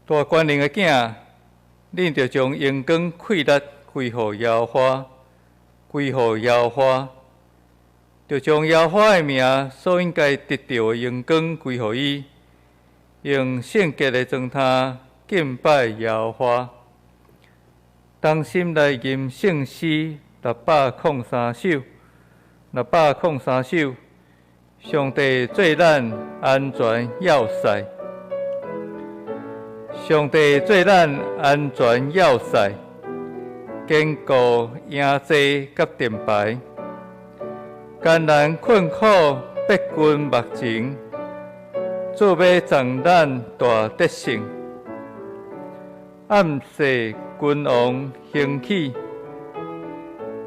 大官人的囝，恁着将阳光气力归乎耶和华，归乎耶和华，着将耶和华的名所应该得到的阳光归乎伊，用圣洁的状态敬拜耶和华。当心来吟圣诗603首，603首，上帝做咱安全要塞。上帝做咱安全要塞，坚固营济甲盾牌，艰难困苦逼君目前，做要赠咱大德性。暗示君王兴起，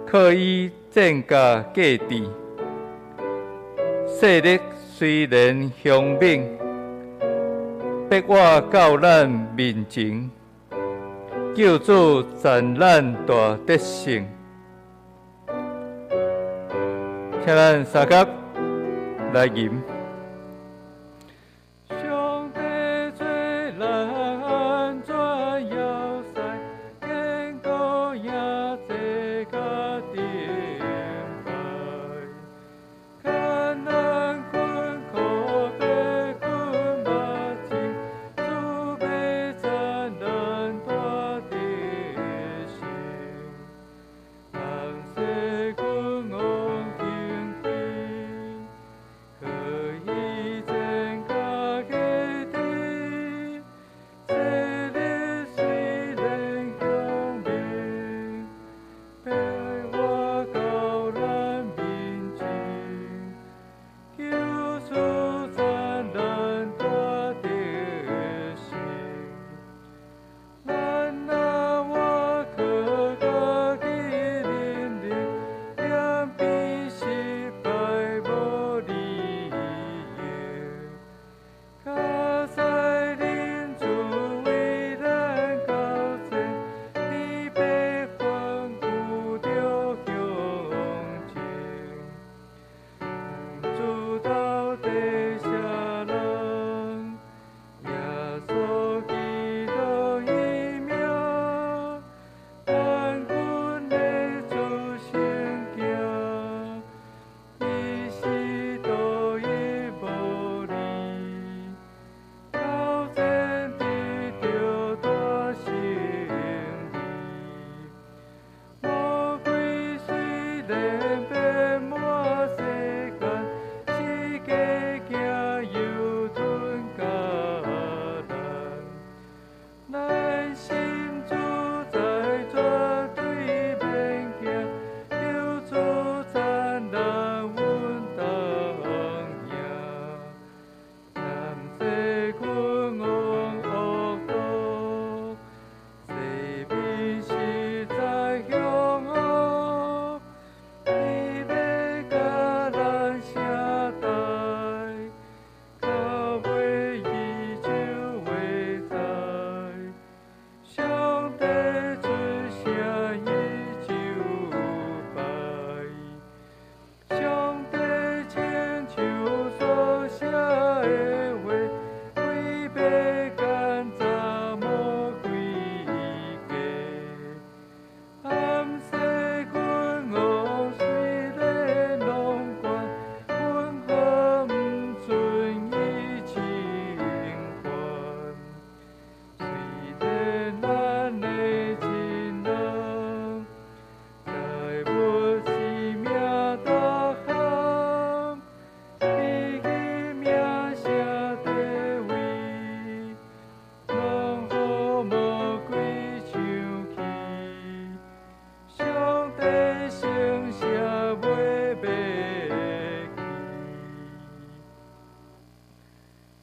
靠伊战甲价治，势力虽然雄猛。逼我到咱面前，救主赞咱大德性。请咱三甲来吟。上帝做咱安全要塞，坚固营济甲盾牌，艰难困苦逼君目前。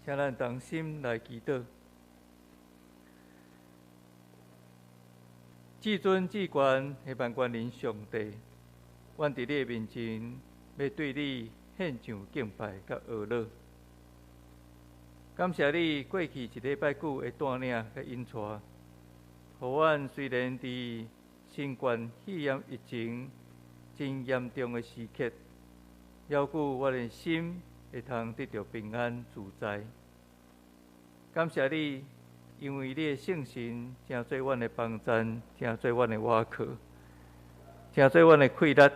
请咱同心来祈祷。至尊至权的万权人上帝，阮伫你的面前，要对你献上敬拜甲学乐。感谢你过去一礼拜久的带领甲引带，互阮虽然伫新冠肺炎疫情真严重的时刻，要顾我的心会通得到平安自在。感谢你因为你的圣神正做阮的帮站，正做阮的瓦靠，正做阮的气力，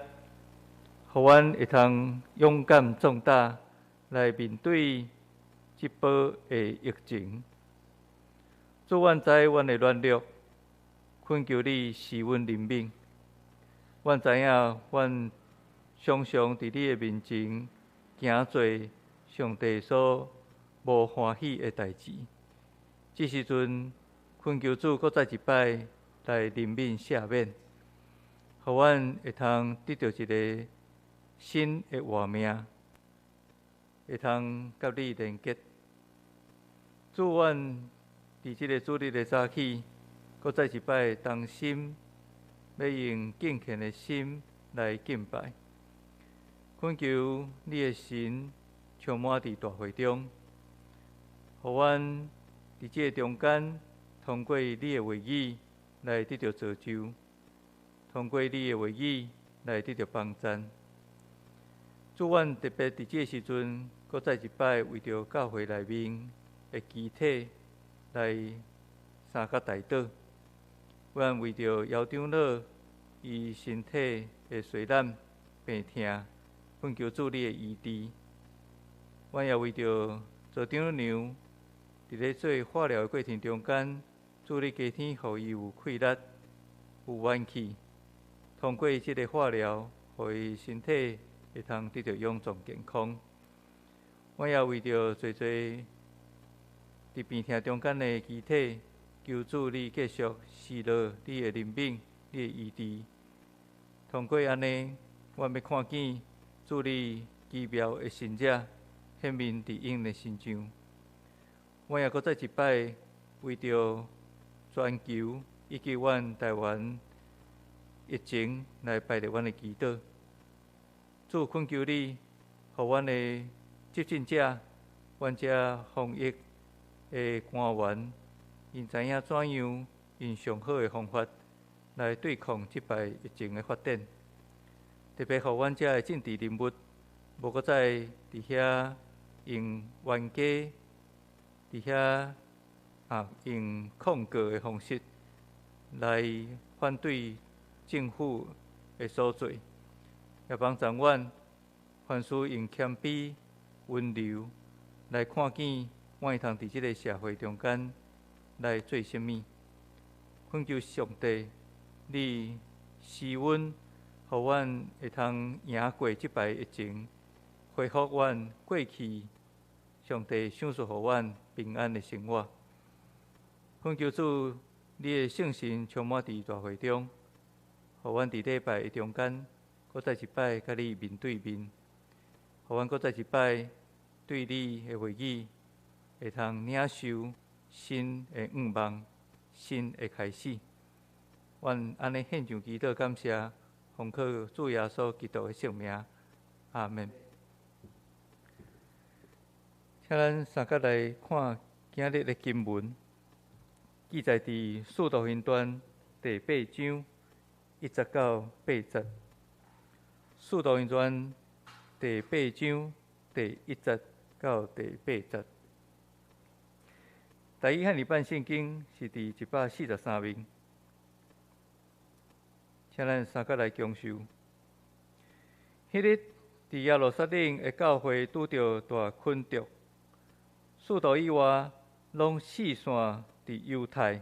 互阮会通勇敢壮大来面对这波的疫情。主，阮知阮的软弱，恳求你施阮怜悯。阮知影，阮常常伫你的面前行做上帝所无欢喜的代志。这时阵，恳求主搁再一摆来怜悯赦免，互阮会通得到一个新的活命，会通甲你连结。主，阮伫这个主日的早起，搁再一摆同心，要用敬虔的心来敬拜。恳求你的神充满伫大会中，互阮伫这个中间，通过你的话语来得到造就，通过你的话语来得到帮助。主，阮特别伫这个时阵，搁再一摆为着教会内面的肢体来三甲代祷。阮为着姚长老伊身体的衰烂病痛，恳求主你的医治。阮也为着做长娘伫咧做化疗的过程中间，主你加添，互伊有气力、有元气，通过这个化疗，互伊身体会通得到永壮健康。阮也为着侪伫病痛中间的肢体，求主你继续施落你的怜悯、你的医治。通过安尼，阮要看见主你奇妙的神者显明伫因的身上。阮也搁再一摆为着全球以及阮台湾疫情来拜列阮的祈祷。主，恳求你，互阮的执政者、阮遮防疫的官员，因知影怎样用上好的方法来对抗即摆疫情的发展。特别互阮遮的政治人物，无搁再伫遐用冤家，伫遐用控告的方式来反对政府的所做，也帮助阮凡事用谦卑、温柔来看见，阮会通伫即个社会中间来做甚物。恳求上帝，你施恩，互阮会通赢过即摆疫情，恢复阮过去上帝赏赐互阮平安的生活。恳求主，你的圣神充满伫大会中，互阮伫礼拜的中间，搁再一摆甲你面对面，互阮搁再一摆对你的话语会通领受新的愿望、新的开始。阮安尼献上祈祷感谢，奉靠主耶稣基督的圣名，阿门。请咱三甲来看今日的经文，记载伫《使徒行传》第8章1节到8节，《使徒行传》第8章第1节到第8节。台语汉语版圣经是第143面，请咱三甲来共受。迄日，伫耶路撒冷的教会拄着大困局，使徒以外，拢四散伫犹太、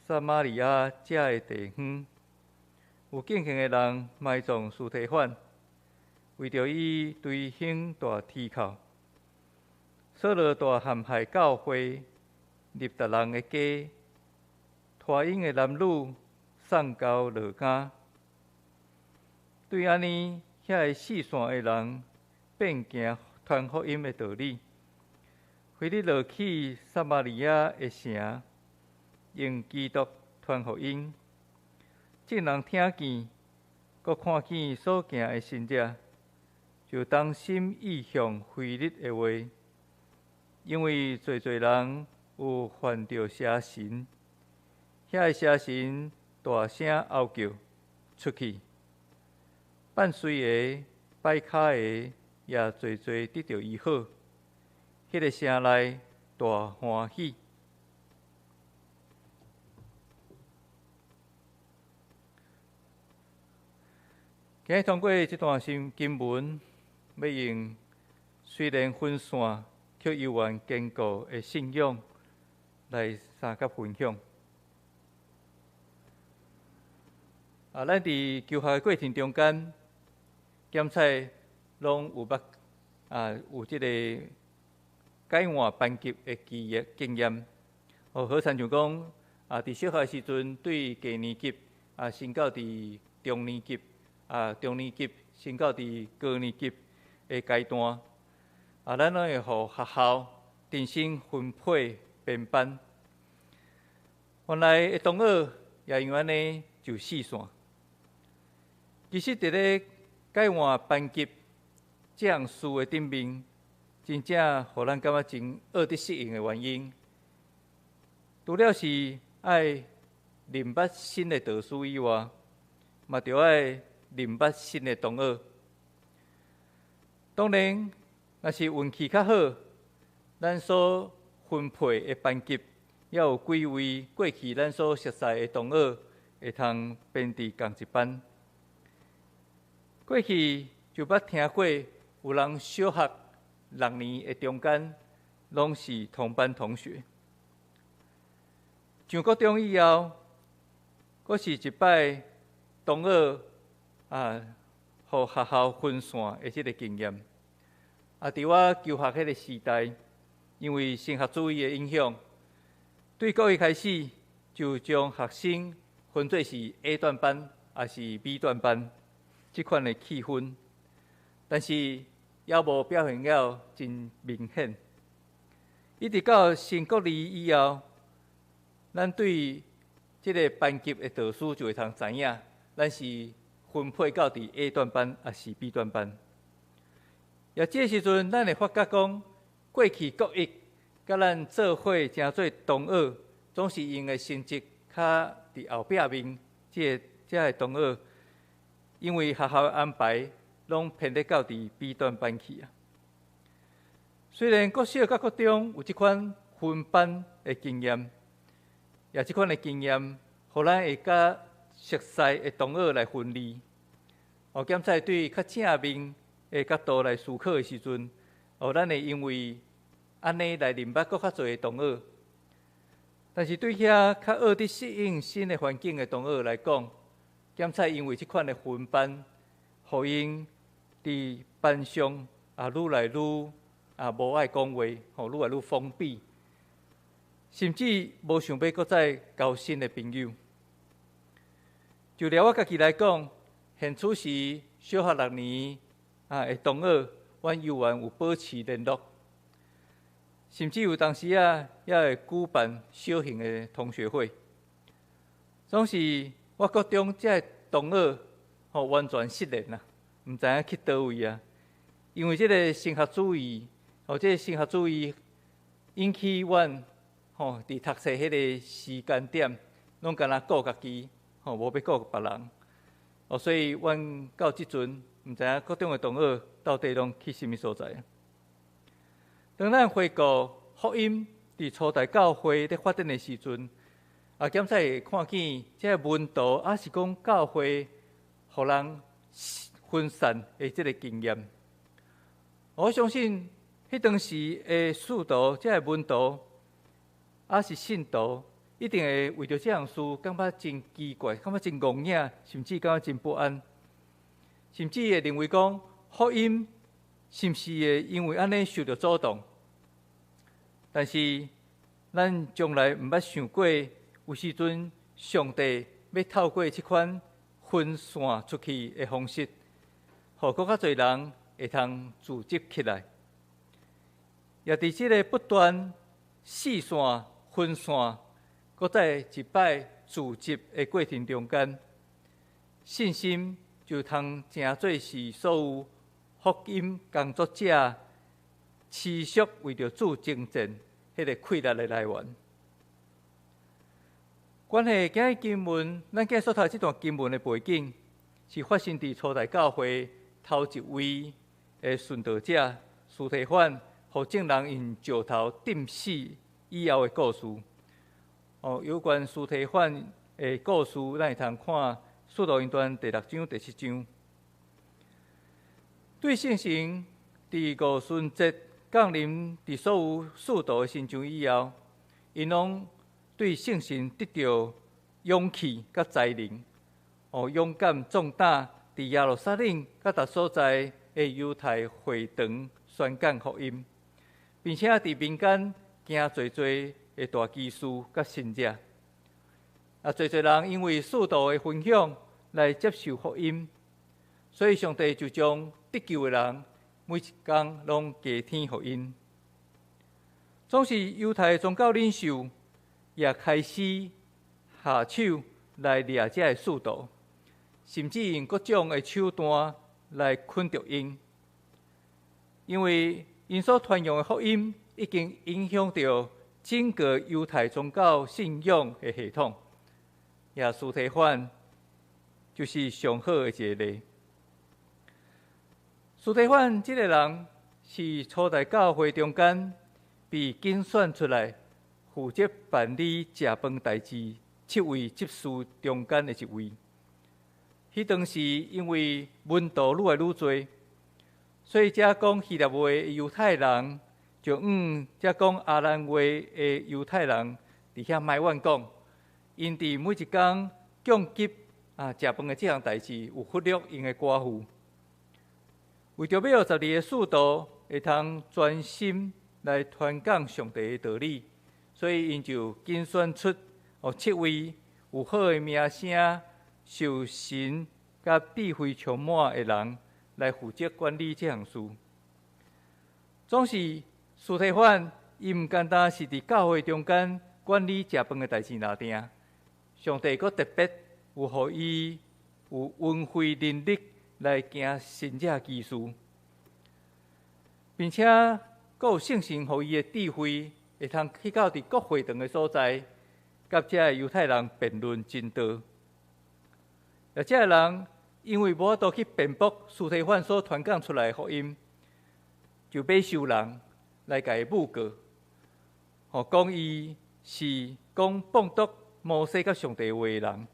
撒玛利亚遮的地方。有敬虔的人埋葬司提反，为着伊对行大天口，扫罗大陷害教会，入达人的家，拖婴的男女送到罗竿。对安尼，遐个四散的人变行传福音的道理。回日落去撒玛利亚的城，用基督传福音。众人听见，佮看见所行的神者，就当心意向回日的话，因为侪人有犯着邪神，遐个邪神大声嗷叫出去，半碎的、摆骹的也侪得到医好。迄个城内大欢喜。今日通过这段经文，要用虽然分散却犹原坚固的信仰来相甲分享。咱伫求学的过程中间，检测拢有即个改换班级的经验。好亲像讲伫小学时阵对低年级升到伫中年级中年级升到伫高年级的阶段，咱拢会互学校重新分配编班。原来的同学也用安尼就四线。其实伫咧改换班级这样事的顶面，真正互咱感觉真学得适应的原因，除了是爱认捌新的导师以外，嘛着爱认捌新的同学。当然，若是运气较好，咱所分配的班级也有几位过去咱所熟悉的同学，会通编伫同一班。过去就捌听过有人小学6年的中间，拢是同班同学。上高中以后，阁是一摆同学互学校分散的即个经验。伫我求学迄个时代，因为升学主义的影响，对国一开始就将学生分做是 A 段班也是 B 段班即款的气氛，但是也无表现了真明显。一直到升国二以后，咱对即个班级的导师就会通知影，咱是分配到伫 A 段班还是 B 段班。也这时阵，咱会发觉讲，过去国一甲咱做伙诚做同学，总是因的成绩较伫后壁面，这个同学，因为学校的安排，拢偏得到伫 B 段班去啊。虽然国小甲国中有即款分班的经验，也即款的经验，互咱会甲熟悉的同学来分离。检测对较正面的角度来思考的时阵，咱会因为安尼来认捌较侪的同学。但是对遐较学得适应新的环境的同学来讲，检测因为即款的分班，互因伫班上愈来愈无爱讲话，愈来愈封闭，甚至无想要搁再交新的朋友。就连我家己来讲，现此时小学6年的同学，阮犹原有保持联络，甚至有当时也会举办小型的同学会。总是我国中这同学完全失联啦，毋知影去倒位啊。因为这个升学主义，这个升学主义引起阮伫读册迄个时间点，拢干那顾家己，无要顾别人。所以阮到即阵，毋知影国中的同学到底拢去甚物所在。当咱回顾福音伫初代教会咧发展的时阵，检测会看见这个门徒，是讲教会互人分散的这个经验。我相信迄当时的使徒，这个门徒，是信徒，一定会为着这样事感觉真奇怪，感觉真戆影，甚至感觉真不安，甚至会认为讲福音是毋是会因为安尼受到阻挡？但是咱从来毋捌想过，有时阵上帝要透过这款分散出去的方式，互更较侪人会通聚集起来，也伫这个不断四散分散，搁再一摆聚集的过程中间，信心就通成做是所有福音工作者持续为着主征战迄个气力的来源。关系今日经文，咱今日所读这段经文的背景，是发生伫初代教会头一位的殉道者司提反，互众人用石头钉死以后的故事。有关司提反的故事，咱会通看《使徒行传》第6章、第7章。对圣神伫五旬节降临伫所有使徒的身上以后，因拢对圣神得到勇气甲才能，勇敢壮胆，伫耶路撒冷甲逐所在的犹太会堂宣讲福音，并且伫民间行侪侪的大奇事甲神迹。侪侪人因为使徒的分享来接受福音，所以上帝就将得救的人每一天拢加添福音。总是犹太宗教领袖也开始下手来掠这的使徒，甚至用各种的手段来困住因，因为因所传扬的福音已经影响到整个犹太宗教信仰的系统。耶司提反就是上好的一个例。司提反这个人是初代教会中间被拣选出来负责办理食饭代志7位执事中间的一位。迄当时因为门徒愈来愈多，所以遮讲希腊话的犹太人就遮讲阿兰话的犹太人伫遐埋怨讲，因伫每一天供给食饭的这项代志有忽略因的寡妇。为着要52个使徒会通专心来传讲上帝的道理，所以因就拣选出7位有好的名声、受神甲智慧充满的人来负责管理这项事。总是司提反，伊毋单单是伫教会中间管理食饭的代志拿定，上帝阁特别有互伊有恩惠能力来行神迹奇事，并且阁有圣神互伊的智慧，会通去到伫各会堂的所在，甲遮的犹太人辩论真道。而遮个人因为无法度去辩驳司提反所传讲出来的福音，就买收人来甲伊诬告，讲伊是讲谤读摩西甲上帝话的人。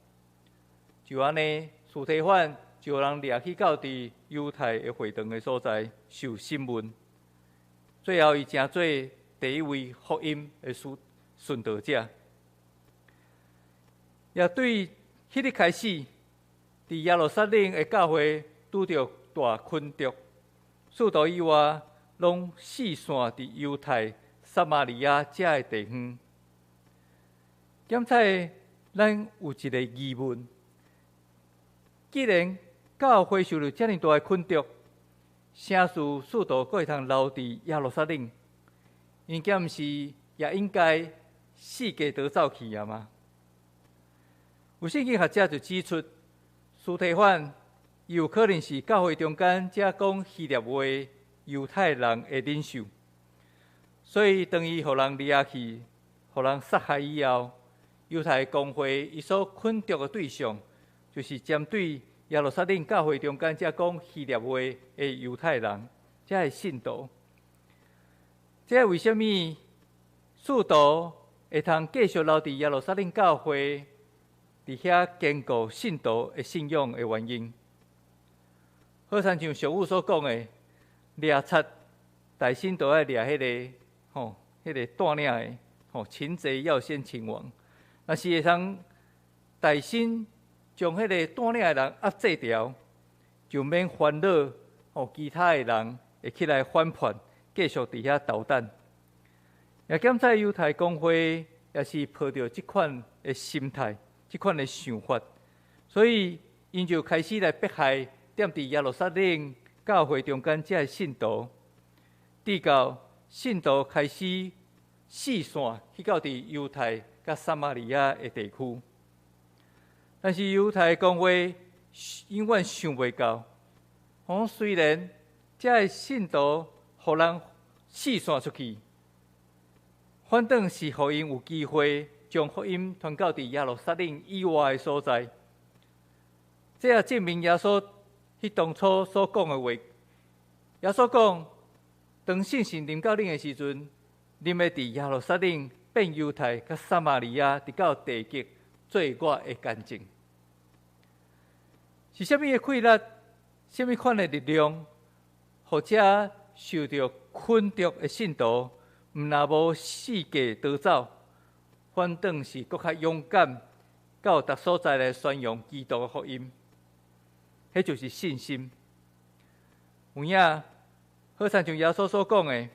就安尼，司提反就有人掠去到伫犹太的会堂的所在受审问。最后，伊成做第一位福音的顺道者。也对迄日开始，伫耶路撒冷的教会拄着大困局，使徒以外，拢四散伫犹太、撒玛利亚遮的地方。检采，咱有一个疑问：既然教会受到遮尔大的困局，啥事使徒阁会通留伫耶路撒冷？因敢毋是也应该四界逃走去啊吗？有圣经学者就指出，司提反有可能是教会中间遮讲希腊话的犹太人的领袖，所以当伊互人掠去、互人杀害以后，犹太公会伊所困住的对象，就是针对耶路撒冷教会中间遮讲希腊话的犹太人，遮的信徒。这为什么使徒会通继续留伫耶路撒冷教会，伫遐坚固信徒的信仰的原因？好像俗语所讲的，掠贼大仙都要掠迄个，迄个带领的，擒贼要先擒王。若是会通大仙将迄个带领的人压制掉，就免烦恼，其他的人会起来反叛，继续伫遐捣蛋。也检采犹太公会也是抱着这款的心态、这款的想法，所以因就开始来迫害踮伫耶路撒冷教会中间这的信徒，直到信徒开始四散去到伫犹太甲撒玛利亚的地区。但是犹太公会永远想袂到，虽然这的信徒互人四散出去，反倒是互因有机会将福音传到伫耶路撒冷以外的所在。这也证明耶稣迄当初所讲的话。耶稣讲，当圣神临到恁的时阵，恁要伫耶路撒冷、变犹太、甲撒玛利亚，直到地极，做我的见证。是啥物的气力？啥物款的力量，或者受到困毒的信徒，毋若无四界逃走，反倒是搁较勇敢，到逐所在来宣扬基督的福音。迄就是信心。有影，好像耶稣所讲的，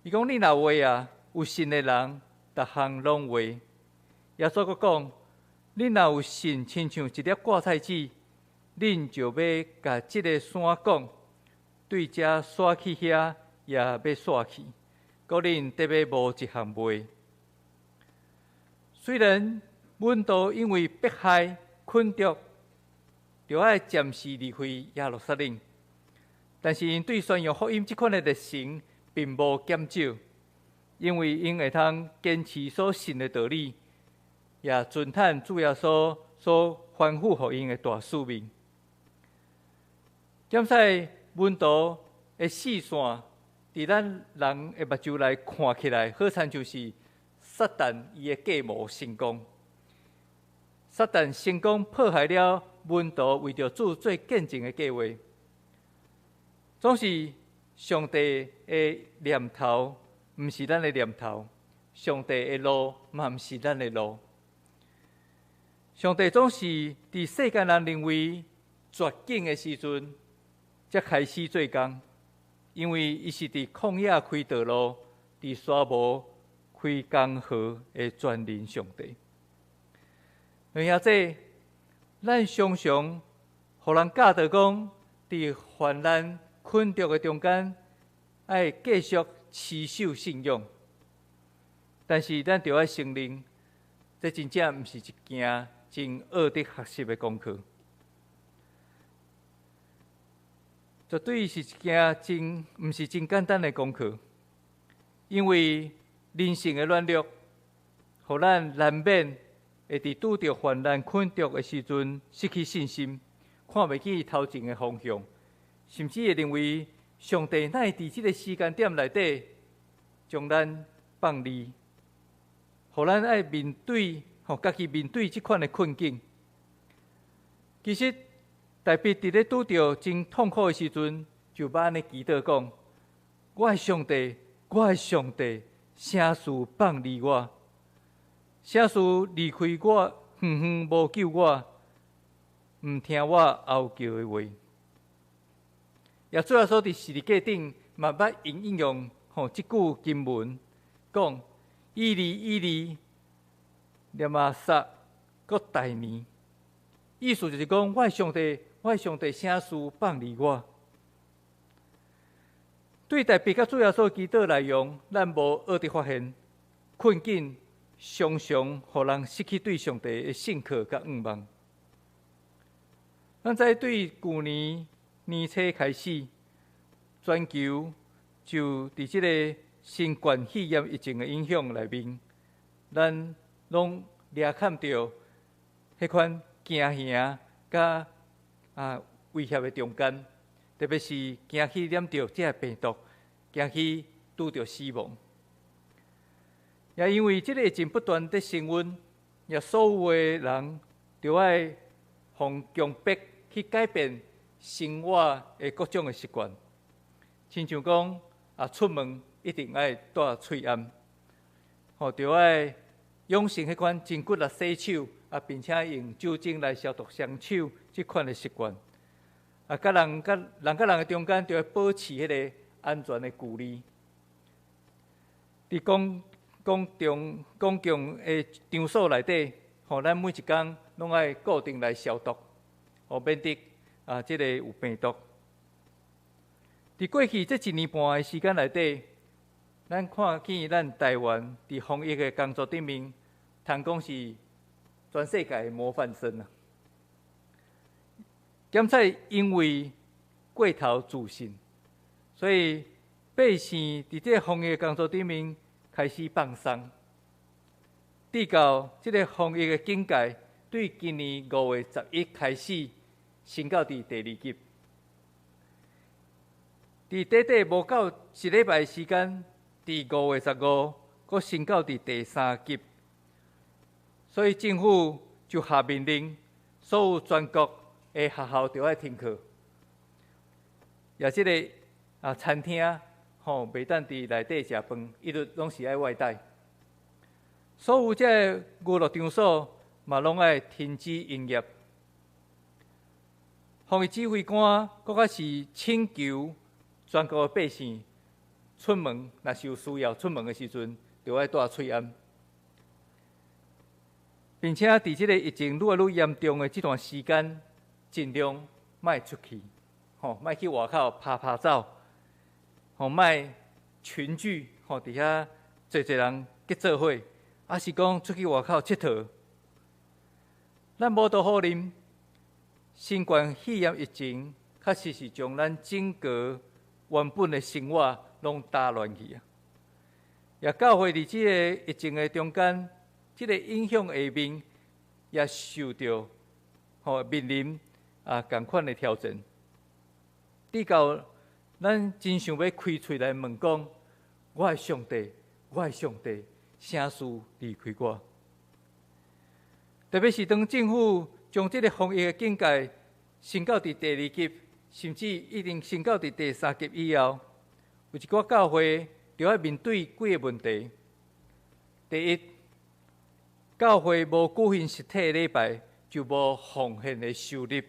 伊讲你若话啊，有信的人，逐项拢会。耶稣佫讲，你若有信，亲像一粒芥菜籽，恁就要甲即个山讲，对遮刷去遐，也要刷去。搁恁得要无一项袂。虽然阮都因为迫害、困毒，就要暂时离开耶路撒冷，但是因对宣扬福音这款的热情并无减少，因为因会通坚持所信的道理，也尊坦主耶稣所吩咐互因的大使命。检使阮道的视线，伫咱人的目睭来看起来，好像就是撒旦伊的计谋成功。撒旦成功破坏了阮道为着主做见证的计划，总是上帝的念头，毋是咱的念头；上帝的路，嘛毋是咱的路。上帝总是伫世间人认为绝境的时阵，才开始做工，因为伊是伫旷野开道路，伫沙漠开江河的全能上帝。兄弟，咱常常互人教导讲，伫患难困毒的中间，爱继续持守信仰。但是咱就要承认，这真正毋是一件真学得学习的功课，绝对是一件毋是真简单的功课。因为人性的软弱，互咱难免会伫拄着患难困毒的时阵失去信心，看袂起头前的方向，甚至会认为上帝哪会伫这个时间点内底将咱放离，互咱爱面对，家己面对这款的困境。其实，大卫伫咧拄着真痛苦的时阵，就捌安尼祈祷讲：我的上帝，我的上帝，啥事放离我？啥事离开我，远远无救我，毋听我后叫的话。也主要说伫十字架顶，嘛捌引用即句经文，讲：伊利伊利，念嘛撒搁大年。意思就是讲，我的上帝，我的上帝，啥事放离我？对大卫甲主要所祈祷内容，咱无学得发现困境。常常互人失去对上帝的信靠甲仰望。咱在对旧年年初开始，全球就伫即个新冠肺炎疫情的影响内面，咱拢掠看到迄款惊吓甲威胁的中间，特别是惊去染到这病毒，惊去拄到死亡。也因为这个疫情不断的升温，也所有的人就要从强迫去改变生活的各种的习惯，亲像讲出门一定要戴喙安，就要养成迄款真骨力洗手并且用酒精来消毒双手这款的习惯，甲人的中间就要保持迄个安全的距离。伫公共的场所内底，咱每一天拢爱固定来消毒，免得这个有病毒。伫过去这1年半的时间内底，咱看见咱台湾伫防疫的工作顶面，通讲是全世界的模范生啊。检测因为过头自信，所以百姓伫这防疫的工作顶面。开始放松，直到这个防疫的境界，对今年5月11开始升到第2级。伫短短无够1礼拜的时间，伫5月15，佫升到第3级。所以政府就下命令，所有全国的学校都要停课。也这个餐厅袂当伫内底食饭，一律拢是爱外带。所有这娱乐场所嘛，拢爱停止营业。防疫指挥官搁较是请求全国百姓出门，若是有需要出门的时阵，就爱戴喙安。并且伫即个疫情愈来愈严重的这段时间，尽量莫出去，莫去外口拍走，莫群聚，伫遐侪人结做伙，还是讲出去外口佚佗。咱无多好啉，新冠肺炎疫情确实是将咱整个原本的生活拢打乱去啊！也教会伫即个疫情的中间，即个影响下面也受到面临共款的挑战。直到咱真想要开喙来问讲：我的上帝，我的上帝，啥事离开我？特别是当政府将即个防疫的境界升到伫第2级，甚至一定升到伫第3级以后，有一寡教会就要面对几个问题。第一，教会无举行实体礼拜，就无奉献的收入，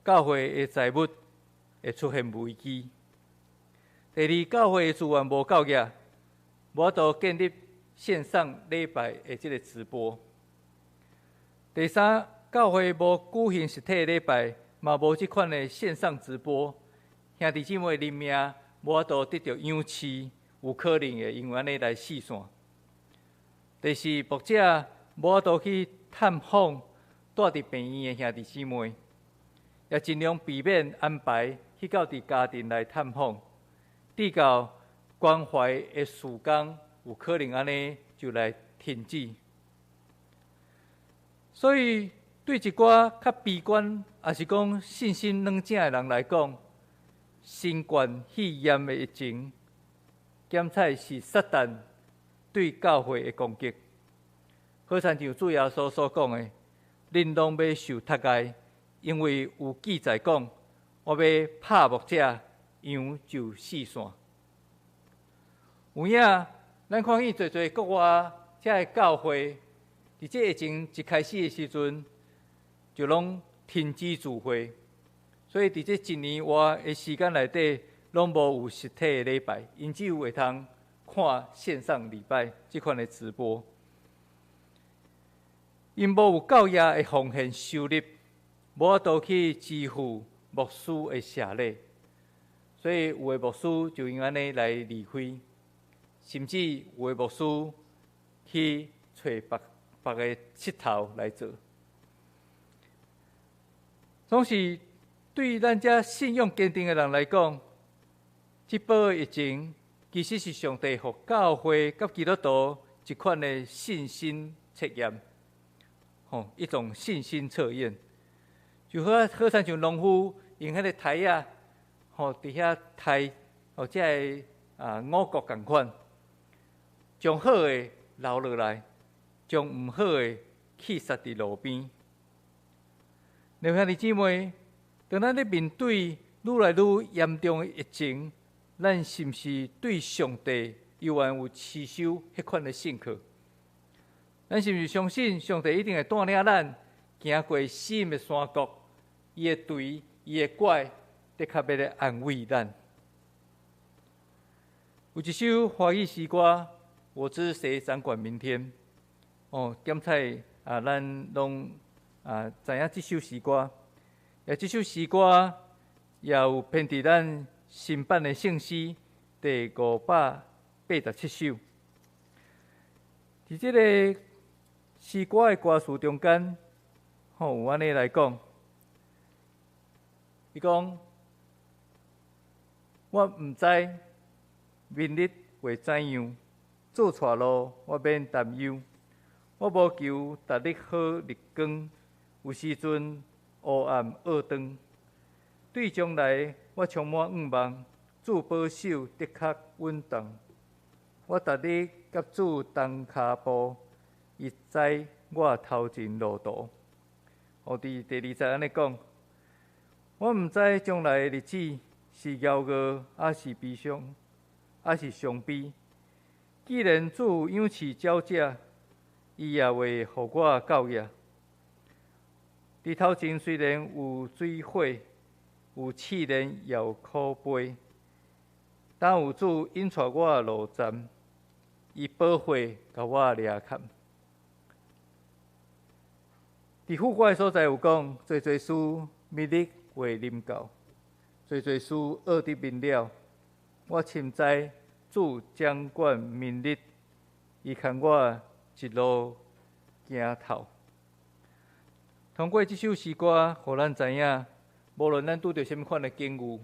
教会的财务会出现危机。第二，教会的资源无够额，无法度建立线上礼拜的这个直播。第三，教会无举行实体礼拜，嘛无这款的线上直播，兄弟姊妹人命无法度得到养饲，有可能会因为安尼来死线。第四，牧者无法度去探访住伫病院的兄弟姊妹，也尽量避免安排去到伫家庭来探访，直到关怀的时间有可能安尼就来停止。所以，对一寡较悲观，也是讲信心软正的人来讲，新冠肺炎的疫情，检采是撒旦对教会的攻击。好像主耶稣所讲的，恁拢要受杀害，因为有记载讲，我要拍牧者，羊就死线。有影，咱看见侪国外遮的教会，伫这疫情一开始的时阵，就拢停止聚会，所以伫这一年外的时间内底，拢无有实体的礼拜，因只有会通看线上礼拜这款的直播。因无有够额的奉献收入，无法度去支付牧师的谢礼，所以有的牧师就因安尼来离开，甚至有的牧师去找别个佚头来做。总是对咱遮信仰坚定的人来讲，这波疫情其实是上帝互教会甲基督徒一款的信心测验。一种信心测验，就好像农夫用迄个台啊，伫遐台，即个五谷共款，将好的留落来，将毋好的弃撒伫路边。兄弟姊妹，当咱咧面对愈来愈严重的疫情，咱是毋是对上帝依然有持守迄款的信靠？咱是毋是相信上帝一定会带领咱行过死荫的山谷？伊会对，伊会怪，的确要来安慰咱。有一首华语诗歌，我知谁掌管明天。检采咱拢知影这首诗歌，这首诗歌也有编伫咱新版的圣诗第587首。伫这个诗歌的歌词中间，有安尼来讲，伊讲：我毋知明日会怎样，做错路我免担忧。我无求逐日好日光，有时阵黑暗恶长。对将来我充满盼望，主保守的确稳当。我逐日甲主同脚步。伊知我头前路途，伫第2节安尼讲，我毋知将来的日子是骄傲，还是悲伤，还是伤悲。既然主养饲鸟者，伊也会互我教育。伫头前虽然有水火，有试炼，也有苦悲，但有主引带我路站，伊保护甲我掠看。伫富贵所在有讲，做事明日会临到，做事恶的明了。我深知主掌管明日，伊看我一路行透。通过这首诗歌，互咱知影，无论咱拄着什么款的境遇，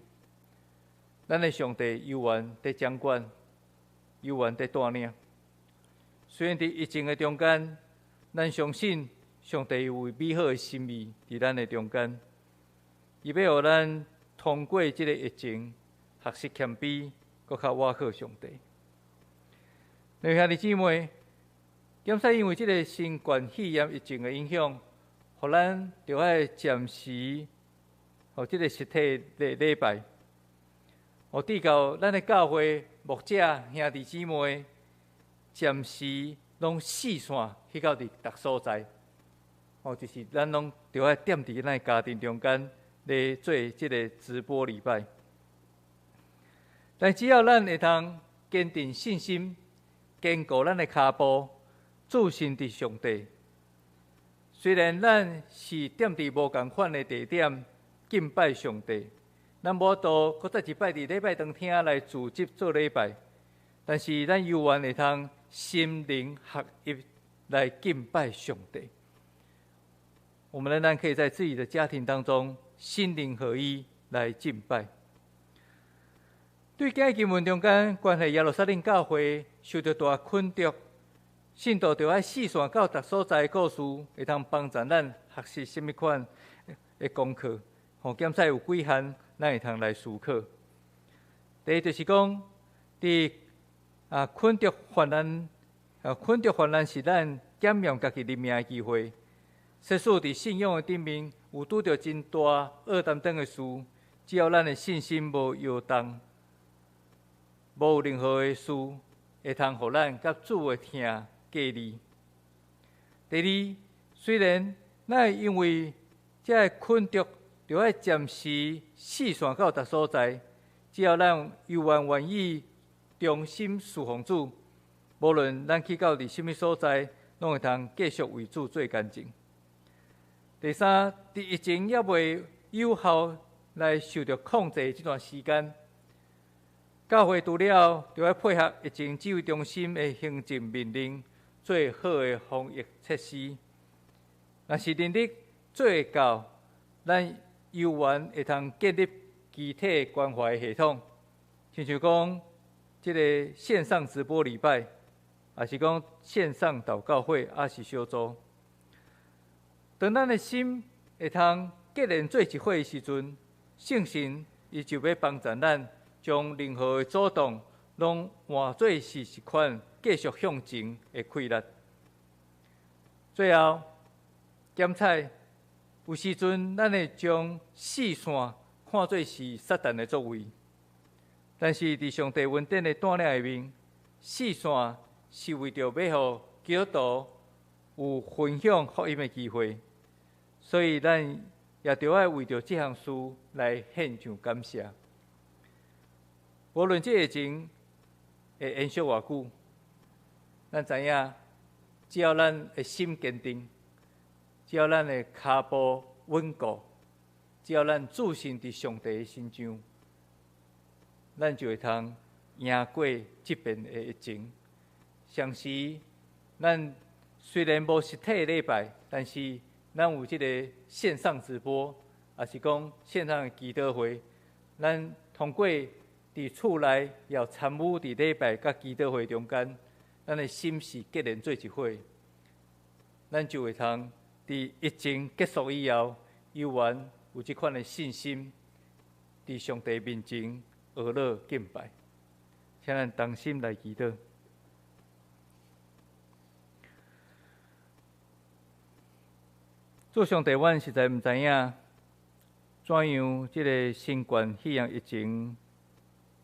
咱的上帝永远在掌管，永远在带领。虽然伫疫情的中间，咱相信上帝有美好的心意伫咱的中间，伊要互咱通过这个疫情，学习谦卑，搁较倚靠上帝。兄弟姊妹，检说因为这个新冠肺炎疫情的影响，互咱着爱暂时，互这个实体的礼拜，互递到咱的教会牧者兄弟姊妹，暂时拢四散去到伫逐所在，就是咱拢着爱踮伫咱的家庭中间来做这个直播礼拜。但只要咱会通坚定信心，坚固咱的脚步，自信伫上帝。虽然咱是踮伫无共款的地点敬拜上帝，咱无多搁再一摆伫礼拜当天来组织做礼拜，但是咱犹原会通心灵合一来敬拜上帝。我们仍然可以在自己的家庭当中心灵合一来敬拜。对今日经文中间关系耶路撒冷教会受到大困扰，信徒就要四散到逐所在的故事，会通帮助咱学习什么款的功课。检说有几项，咱会通来思考。第一就是讲，伫困扰患难是咱检验家己立命的机会。即使伫信仰的顶面有拄着真大恶担当的事，只要咱的信心无摇动，无有任何的事会通互咱甲主的听隔离。第二，虽然咱会因为这个困扰，就要暂时四散到逐所在，只要咱犹原愿意忠心侍奉主，无论咱去到伫什么所在，拢会通继续为主做干净。第三，伫疫情也未有效来受到控制这段时间，教会除了就要配合疫情指挥中心的行政命令，做好的防疫措施。若是能力做会到，咱犹原会通建立具体关怀系统，亲像讲这个线上直播礼拜，也是讲线上祷告会，也是小组。当咱的心会通结连做一伙的时阵，圣神伊就要帮助咱，将任何的阻挡拢换做是一款继续向前的气力。最后，检测有时阵咱会将四散看作是撒旦的作为，但是伫上帝恩典的带领下面，四散是为着要互基督徒有分享福音的机会。所以，咱也着爱为着这项事来献上感谢。无论这疫情会延续偌久，咱知影，只要咱的心坚定，只要咱的脚步稳固，只要咱自信伫上帝的身上，咱就会通赢过这边的疫情。相时，咱虽然无实体的礼拜，但是咱有这个线上直播，也是讲线上的祈祷会，咱通过伫厝内也要参与伫礼拜甲祈祷会中间，咱的心是结连做一伙，咱就会通伫疫情结束以后，犹原有这款的信心，伫上帝面前学乐敬拜。请咱同心来祈祷。做上帝，阮实在毋知影，怎样即个新冠肺炎疫情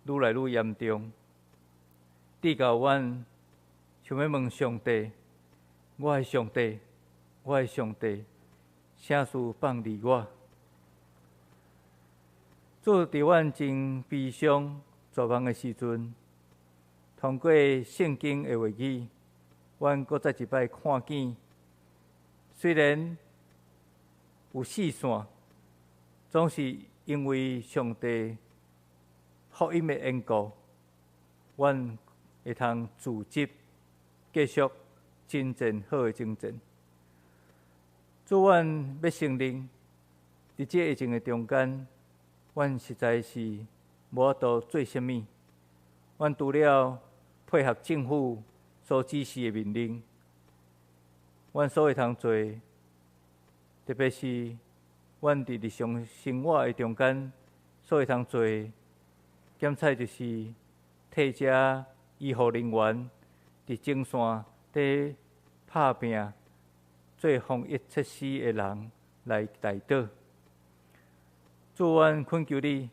愈来愈严重？直到阮想要问上帝，我的上帝，我的上帝，啥事放离我？主伫阮真悲伤、绝望的时阵，通过圣经的话语，阮搁再一摆看见，虽然有四线，总是因为上帝福音的缘故，阮会通自执，继续真正好的征战。主，阮要承认，伫这疫情的中间，阮实在是无法度做甚物。阮除了配合政府所指示的命令，阮所会通做，特别是阮伫日常生活的中间所会通做，检采就是替遮医护人员伫前线底拍拼做防疫措施的人来代祷。主，阮恳求你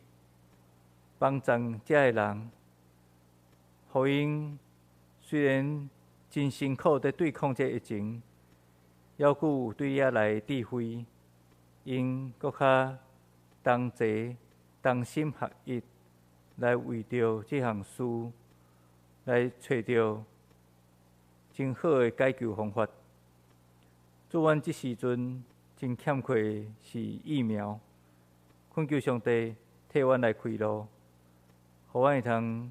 帮助遮的人，互因虽然真辛苦在对抗这疫情，还佫有对遐来智慧，因搁较同齐、同心合一，来为着这项事来找到真好的解救方法。主，阮即时阵真欠缺是疫苗，恳求上帝替阮来开路，互阮会通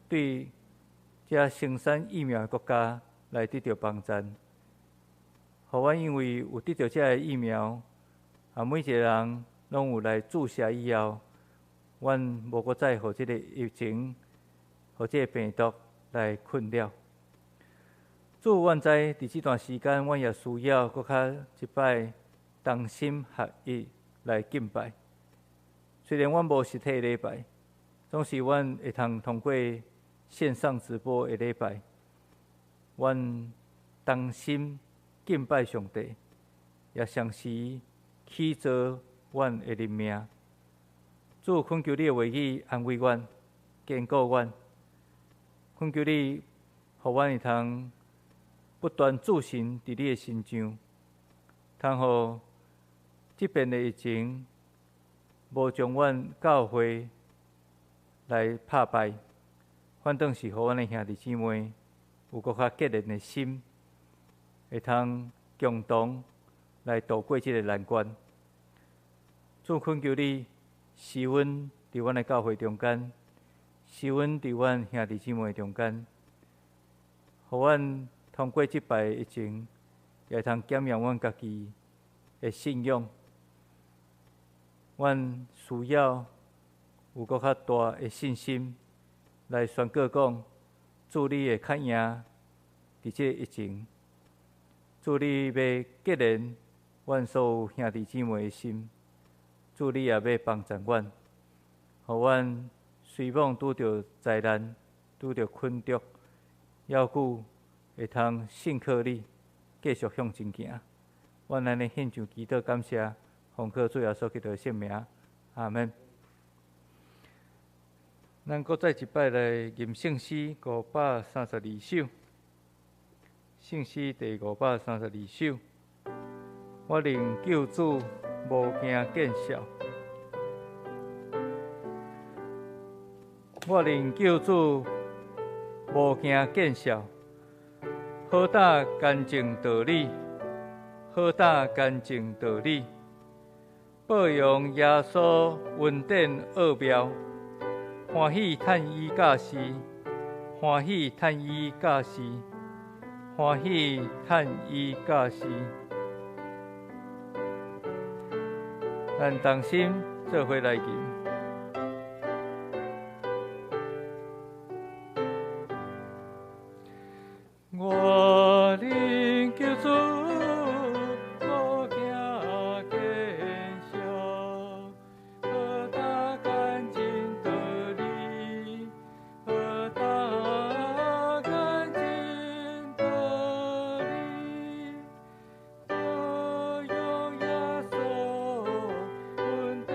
对这生产疫苗的国家来得到帮助。互阮因为有得到这个疫苗，每一个人拢有来注射以后，阮无搁再互这个疫情、互这个病毒来困扰。主，阮知伫这段时间，阮也需要搁较一摆同心合一来敬拜。虽然阮无实体礼拜，总是阮会通过线上直播的礼拜，阮同心敬拜上帝，也常时祈祷阮的人命。主，恳求你的话语安慰阮、坚固阮，恳求你，互阮会通不断自信伫你的身上，通互即边的疫情无将阮教会来拍败，反倒是互阮的兄弟姊妹有搁较结连的心，会通共同来度过这个难关。主，恳求你施恩伫阮的教会中间，施恩伫阮兄弟姊妹中间，互阮通过即摆疫情，也会通检验阮家己的信仰。阮需要有搁较大的信心来宣告讲，主，你会较赢伫这疫情。主，你要结连阮所有兄弟姊妹的心。主，你也要帮助阮，互阮虽往拄着灾难、拄着困毒，还佫会通信靠你，继续向前行。阮安尼献上祈祷感谢，奉靠主耶稣基督的圣名，阿门。咱搁再一摆来念圣诗532首，圣诗第532首。我灵救主无惊见笑，我灵救主无惊见笑。好打干净道理，好打干净道理，报扬耶稣恩典奥妙，欢喜叹伊教示，欢喜叹伊教示，欢喜叹伊教示。咱同心做伙来念。我灵救主无惊见笑，好打干净道理，好打干净道理，报扬耶稣恩典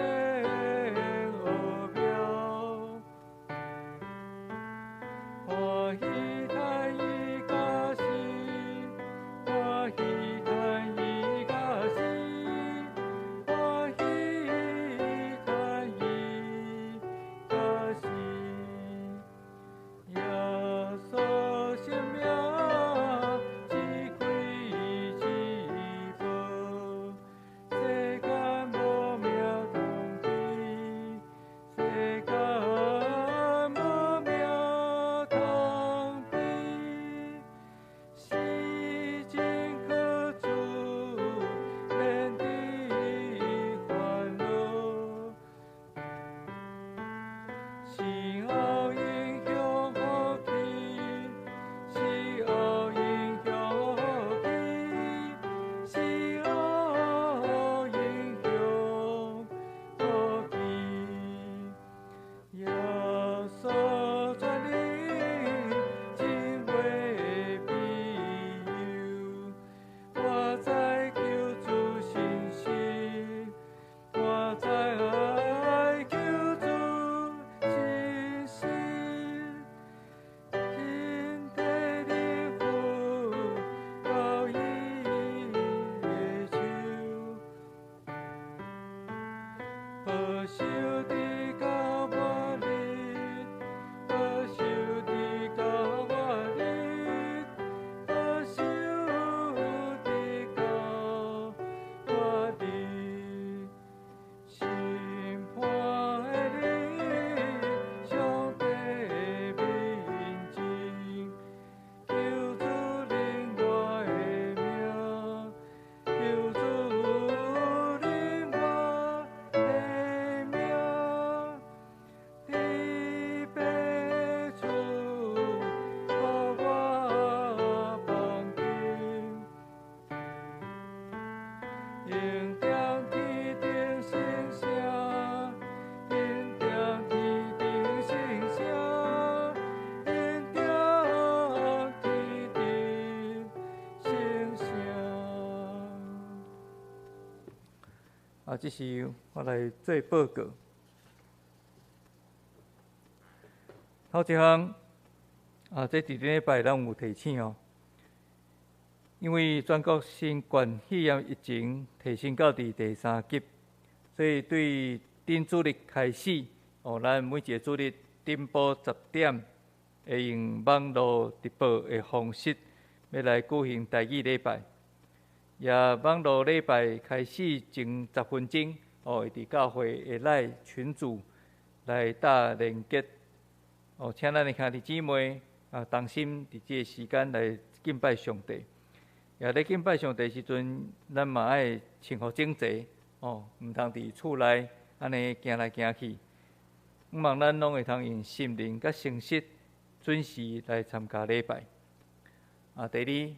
保守你到我日，保守你到我日，保守你到我日。审判的日，上帝的面前，求主领我的命，求主领我的命，你别处予我放心，应当天顶星星，应当天顶星星，应当天顶星星。这是我来做报告。头一项这伫礼拜咱有提醒哦。因为全国新冠肺炎疫情提升到第3级，所以对顶主日开始，咱每一个主日顶晡10点，会用网络直播的方式，要来举行台语礼拜。也网络礼拜开始前10分钟，会伫教会的内群组来搭连结，请咱的兄弟姊妹同心伫这个时间来敬拜上帝。也咧敬拜上帝时阵，咱嘛爱穿好整齐，毋通伫厝内安尼行来行去。毋望咱拢会通用心灵甲诚实准时来参加礼拜。第二，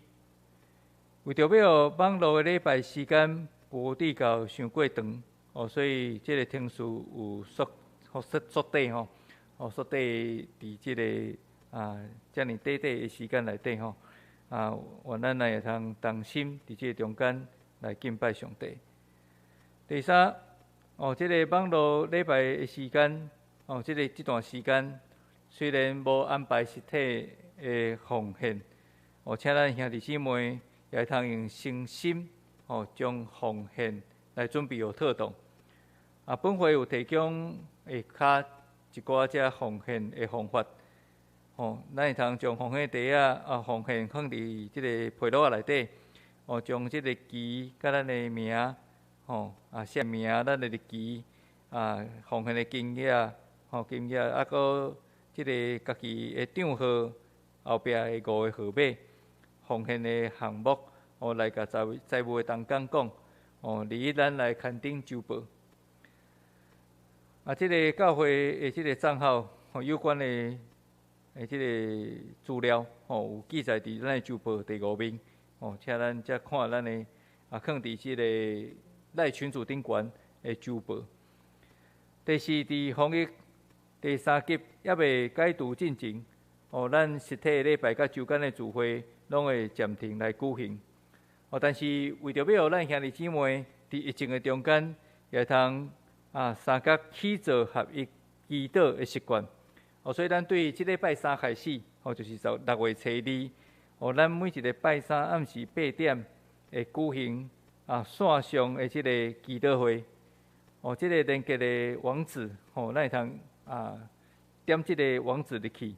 为着要网络的礼拜时间无伫到伤过长，所以即个听数有缩短缩短伫即个遮尔短的时间内底愿咱会通同心伫即个中间来敬拜上帝。第三，即个网络礼拜的时间，这段时间虽然无安排实体的奉献，请咱兄弟姊妹也通用诚心，将奉献来准备有妥当。本会有提供下骹一寡遮奉献的方法。咱会通将奉献袋奉献放伫即个被褥内底，将即个旗甲咱的名，写名咱的日期，奉献的金额，搁即个家己的账号后壁的5个号码，奉献的项目，来甲财务的同工讲，离咱来刊登周报。即个教会的即个账号，有关的。即个资料有记载伫咱的周报第5面，请咱则看咱的放伫即个赖群组顶悬的周报。第四，伫防疫第3级还未解除进前，咱实体的礼拜甲周间的聚会拢会暂停来举行。但是为着要咱兄弟姊妹伫疫情的中间，也通三角起坐合一祈祷的习惯。所以咱对即礼拜3开始，就是6月初2，咱每一个拜3暗时8点会举行线上的即个祈祷会。即个连接的网址，咱会通点即个网址入去，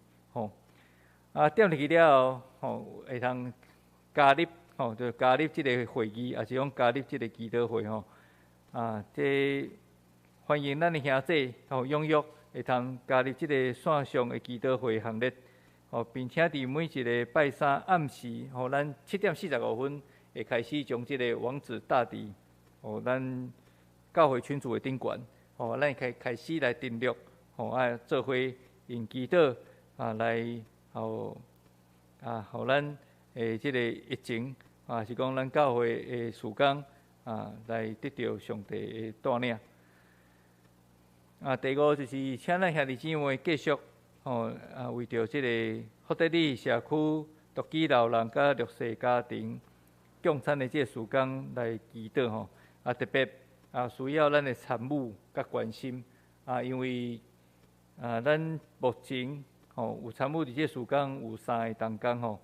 点入去了后，会通加入，就加入即个会议，也是讲加入即个祈祷会即欢迎咱的兄弟踊跃。会通加入即个线上的祈祷会行列，并且伫每一个拜3暗时，咱7点45分会开始将即个网址搭伫咱教会群组的顶悬，咱开始来订阅，做伙用祈祷来互咱即个疫情是讲咱教会的事工来得到上帝的带领。第5就是请咱兄弟姊妹继续为着即个福德里社区独居老人甲弱势家庭共产的即个事工来祈祷特别需要咱的参与甲关心因为咱目前有参与伫即个事工有3个同工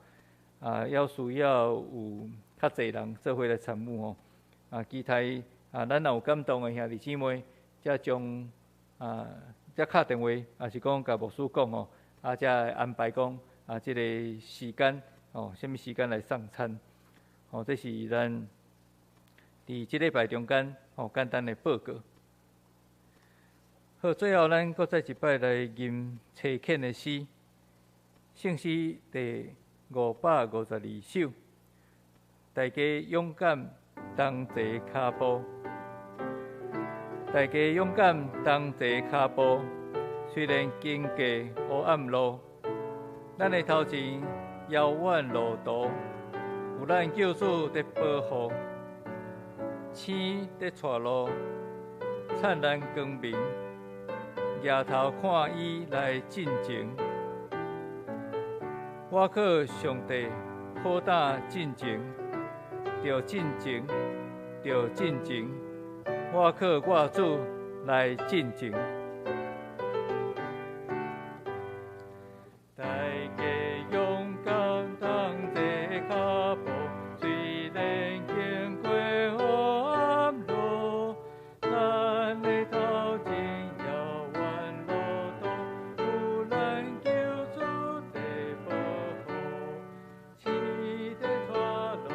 要需要有较侪人做伙来参与其他咱若有感动的兄弟姊妹。才将才敲电话，也是讲甲牧师讲哦，才安排讲即个时间哦，什么时间来送餐？哦，这是咱伫即礼拜中间哦简单的报告。好，最后咱搁再一摆来吟车欠的诗，圣诗第552首。大家勇敢同齐脚步，大家勇敢同齐脚步。虽然经过黑暗路，咱的头前遥远路途，有咱救主在保护。星在带路，灿烂光明。抬头看伊来进前，我靠上帝好打进前。着进前，着进前，我靠我主来进前。大家勇敢同齐脚步，虽然经过黑暗路，咱的头前遥远路途，有咱救主在保护。星在带路。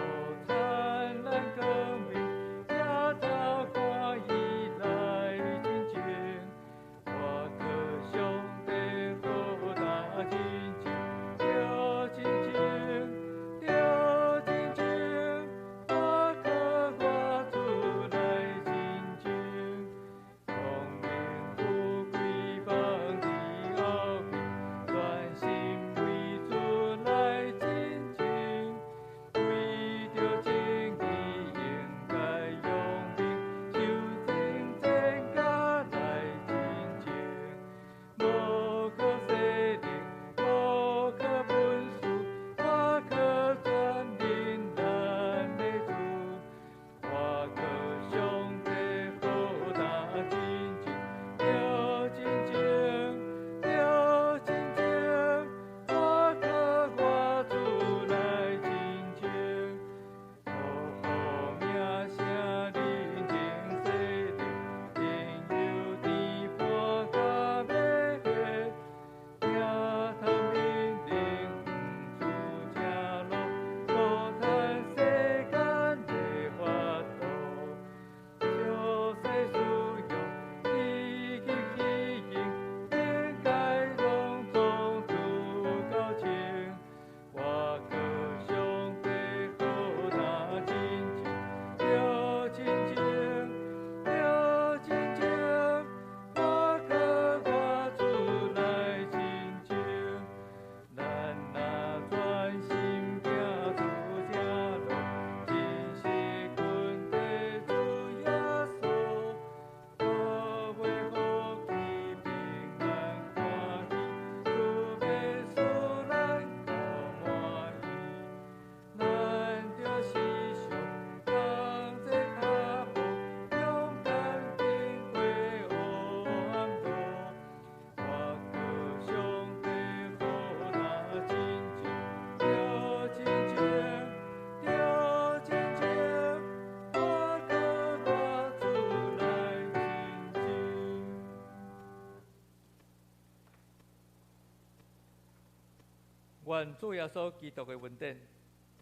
愿主耶稣基督的恩典、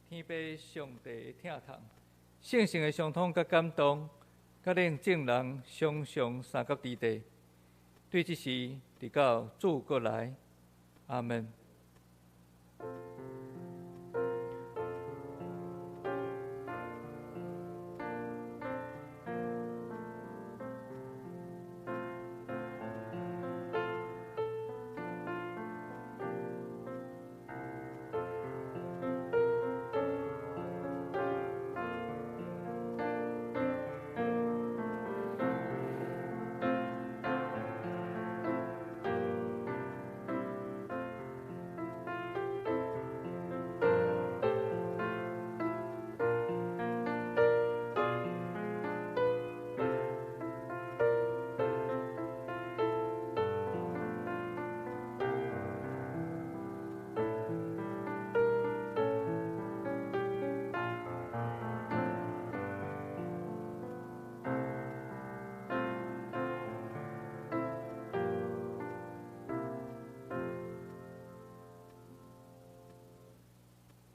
天父上帝的疼痛、圣性的相通甲感动，甲令众人常常三角之地，对这时直到主过来，阿门。